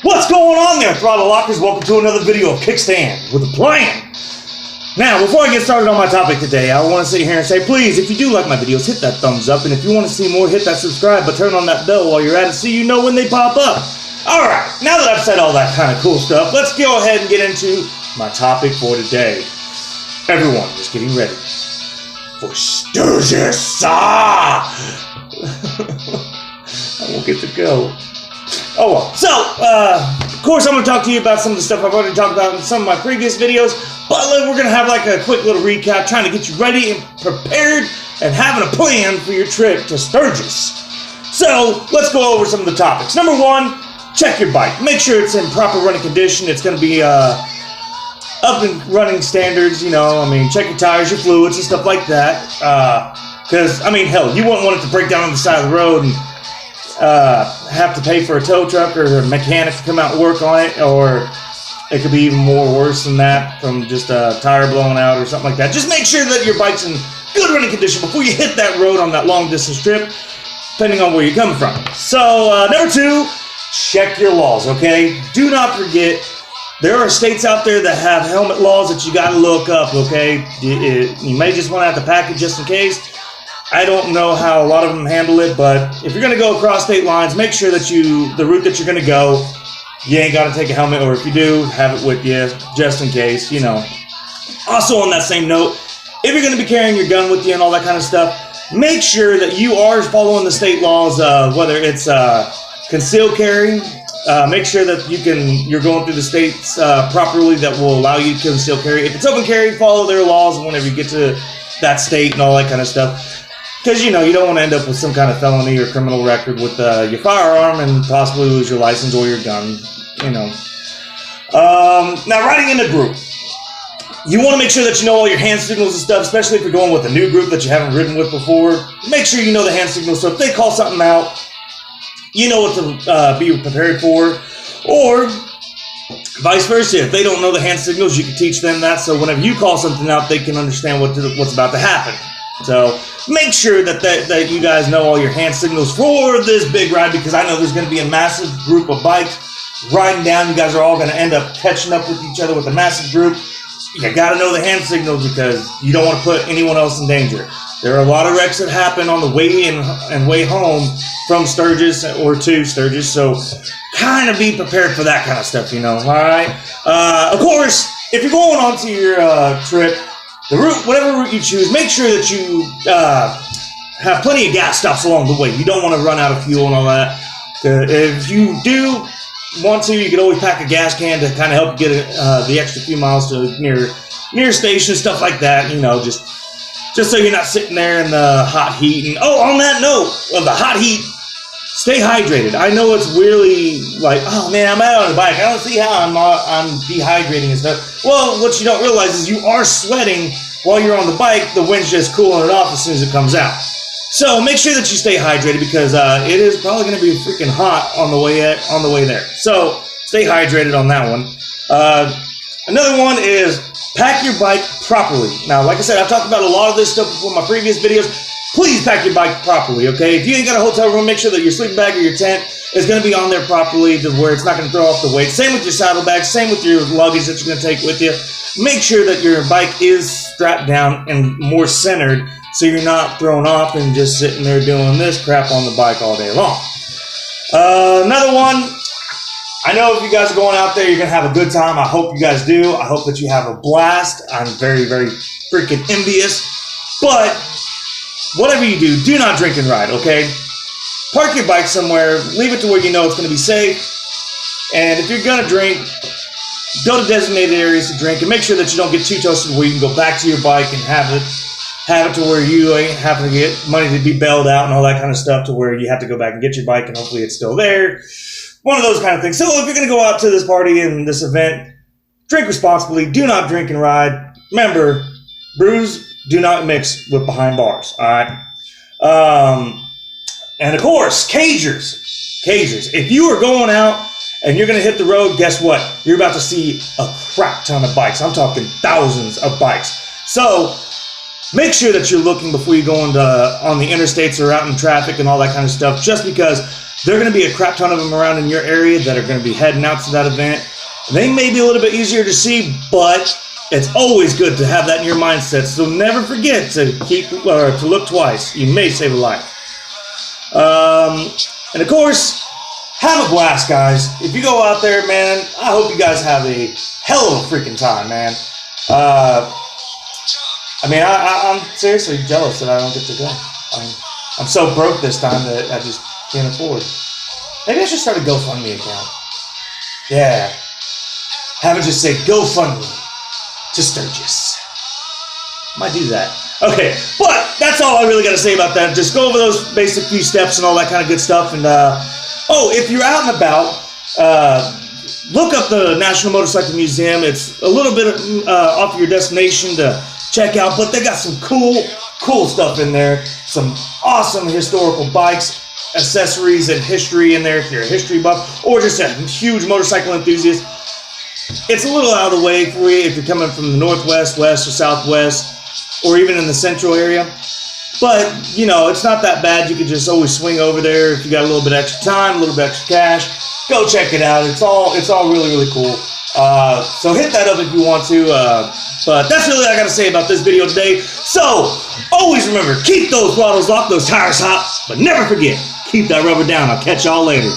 What's going on there, Throttle Lockers? Welcome to another video of Kickstand with a plan. Now, before I get started on my topic today, I want to sit here and say, please, if you do like my videos, hit that thumbs up. And if you want to see more, hit that subscribe, but turn on that bell while you're at it so you know when they pop up. Alright, now that I've said all that kind of cool stuff, let's go ahead and get into my topic for today. Everyone is getting ready for Sturgis. I won't get to go. Oh well. So, of course I'm going to talk to you about some of the stuff I've already talked about in some of my previous videos, but we're going to have like a quick little recap, trying to get you ready and prepared and having a plan for your trip to Sturgis. So, let's go over some of the topics. Number one, check your bike. Make sure it's in proper running condition. It's going to be up and running standards, you know. I mean, check your tires, your fluids, and stuff like that. Because, I mean, hell, you wouldn't want it to break down on the side of the road and have to pay for a tow truck or a mechanic to come out and work on it, or it could be even more worse than that from just a tire blowing out or something like that. Just make sure that your bike's in good running condition before you hit that road on that long distance trip, depending on where you're coming from. So, number two, check your laws, okay? Do not forget, there are states out there that have helmet laws that you got to look up, okay? You may just want to have to pack it just in case. I don't know how a lot of them handle it, but if you're going to go across state lines, make sure that the route that you're going to go, you ain't got to take a helmet, or if you do, have it with you just in case, you know. Also, on that same note, if you're going to be carrying your gun with you and all that kind of stuff, make sure that you are following the state laws, whether it's concealed carry. Make sure that you're going through the states properly that will allow you to conceal carry. If it's open carry, follow their laws whenever you get to that state and all that kind of stuff. Because, you know, you don't want to end up with some kind of felony or criminal record with your firearm and possibly lose your license or your gun, you know. Now, riding in a group. You want to make sure that you know all your hand signals and stuff, especially if you're going with a new group that you haven't ridden with before. Make sure you know the hand signals, so if they call something out, you know what to be prepared for. Or vice versa, if they don't know the hand signals, you can teach them that, so whenever you call something out, they can understand what's about to happen. So make sure that you guys know all your hand signals for this big ride, because I know there's going to be a massive group of bikes riding down. You guys are all going to end up catching up with each other with a massive group. You got to know the hand signals because you don't want to put anyone else in danger. There are a lot of wrecks that happen on the way in and way home from Sturgis or to Sturgis, so kind of be prepared for that kind of stuff, you know, all right? Of course, if you're going on to your trip, the route, whatever route you choose, make sure that you have plenty of gas stops along the way. You don't want to run out of fuel and all that. If you do want to, you can always pack a gas can to kind of help you get the extra few miles to near station, stuff like that, you know, just so you're not sitting there in the hot heat. And on that note of the hot heat, stay hydrated. I know it's really like, oh man, I'm out on the bike, I don't see how I'm dehydrating and stuff. Well, what you don't realize is you are sweating while you're on the bike. The wind's just cooling it off as soon as it comes out. So make sure that you stay hydrated, because it is probably going to be freaking hot on the way there. So stay hydrated on that one. Another one is pack your bike properly. Now, like I said, I've talked about a lot of this stuff before in my previous videos. Please pack your bike properly, okay? If you ain't got a hotel room, make sure that your sleeping bag or your tent is going to be on there properly to where it's not going to throw off the weight. Same with your saddlebag, same with your luggage that you're going to take with you. Make sure that your bike is strapped down and more centered so you're not thrown off and just sitting there doing this crap on the bike all day long. Another one, I know if you guys are going out there, you're going to have a good time. I hope you guys do. I hope that you have a blast. I'm very, very freaking envious. But whatever you do not drink and ride, okay? Park your bike somewhere. Leave it to where you know it's going to be safe. And if you're going to drink, go to designated areas to drink, and make sure that you don't get too toasted where you can go back to your bike and have it to where you ain't having to get money to be bailed out and all that kind of stuff, to where you have to go back and get your bike and hopefully it's still there. One of those kind of things. So if you're going to go out to this party and this event, drink responsibly. Do not drink and ride. Remember, brews do not mix with behind bars, all right? And of course, cagers. If you are going out and you're going to hit the road, guess what? You're about to see a crap ton of bikes. I'm talking thousands of bikes. So make sure that you're looking before you go on the interstates or out in traffic and all that kind of stuff, just because There are going to be a crap ton of them around in your area that are going to be heading out to that event. They may be a little bit easier to see, but it's always good to have that in your mindset. So never forget to to look twice. You may save a life. And of course, have a blast, guys. If you go out there, man, I hope you guys have a hell of a freaking time, man. I'm seriously jealous that I don't get to go. I'm so broke this time that I just can't afford. Maybe I should start a GoFundMe account. Yeah. Have it just say GoFundMe to Sturgis. Might do that. Okay, but that's all I really got to say about that. Just go over those basic few steps and all that kind of good stuff. And if you're out and about, look up the National Motorcycle Museum. It's a little bit off your destination to check out, but they got some cool stuff in there. Some awesome historical bikes, accessories, and history in there if you're a history buff or just a huge motorcycle enthusiast. It's a little out of the way for you if you're coming from the northwest, west, or southwest, or even in the central area. But, it's not that bad. You can just always swing over there if you got a little bit extra time, a little bit extra cash. Go check it out. It's all really, really cool. So hit that up if you want to. But that's really all I got to say about this video today. So, always remember, keep those throttles locked, those tires hot, but never forget, keep that rubber down. I'll catch y'all later.